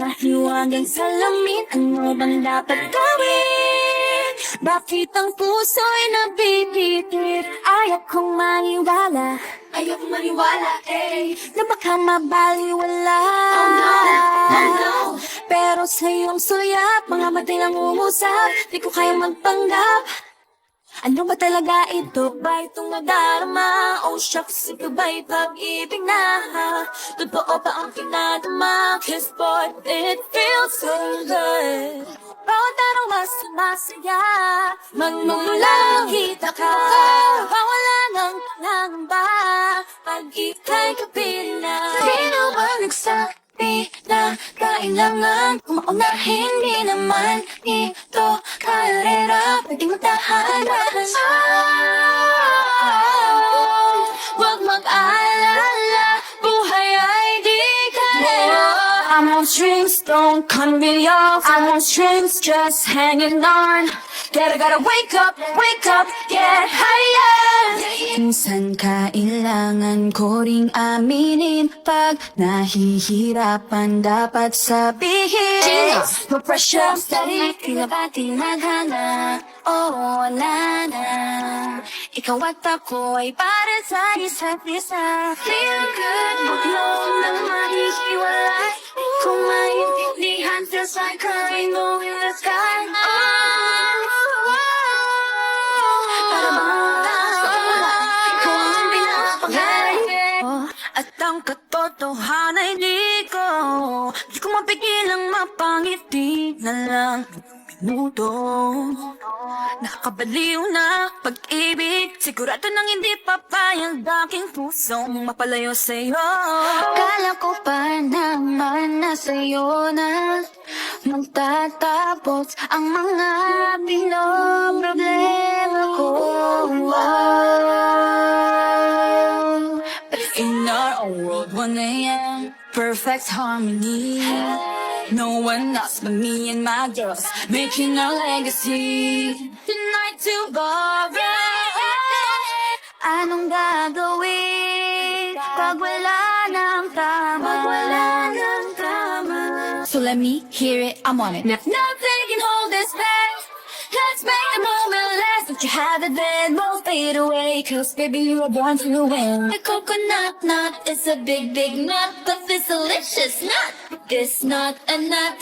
mahiwagang salamin. Ano bang dapat gawin? Bakit ang puso'y nabibitit? Ayaw kong maniwala, na baka mabaliwala. Oh no. Pero sa iyong suyap, mga mati lang umusap. Di ko kaya magpanggap. Ano ba talaga ito? Ba itong nadarama? Oh shucks, ito ba'y pag-ibig na? Totoo ba ang pinadama? Cause boy, it feels so good. Bawat araw mas sumasaya, magmumula makita ka. Wala nang pangamba pag ika'y kapiling na. Sino ba nagsabi na kailangan kumaunahin? Di naman ito karera, pwedeng magtahanan. Huwag mag-alala, buhay ay di karera. I'm on strings, don't cut me off. I'm on strings, just hanging on. Gotta wake up, get higher. Minsan kailangan ko ring aminin, pag nahihirapan dapat sabihin. No pressure, steady, pinabati maghana. Oh, wala na. Ikaw at ako ay para sa isa't isa. Feel good, maglong ng mahihiwalay. Kung maintindihan, feels like a rainbow in the sky. Para bang ikaw ang pinapangarap. At ang katotohanan ay di ko mapigilang mapangiti na lang minuto. Nakabaliw na pag-ibig, sigurado nang hindi papayag aking pusong mapalayo sa'yo. Kala ko pa naman na sa'yo na magtatapos ang mga pinoproblema ko. But in our world, 1 a.m. perfect harmony. No one else but me and my girls, making our legacy. Tonight tomorrow, anong gagawin pag wala ng tama? So let me hear it, I'm on it. Nothing can hold us back. Let's make the moment last. Don't you have it then, won't fade away. Cause baby you were born to win. The coconut nut is a big, big nut, but this delicious nut. This not a nut.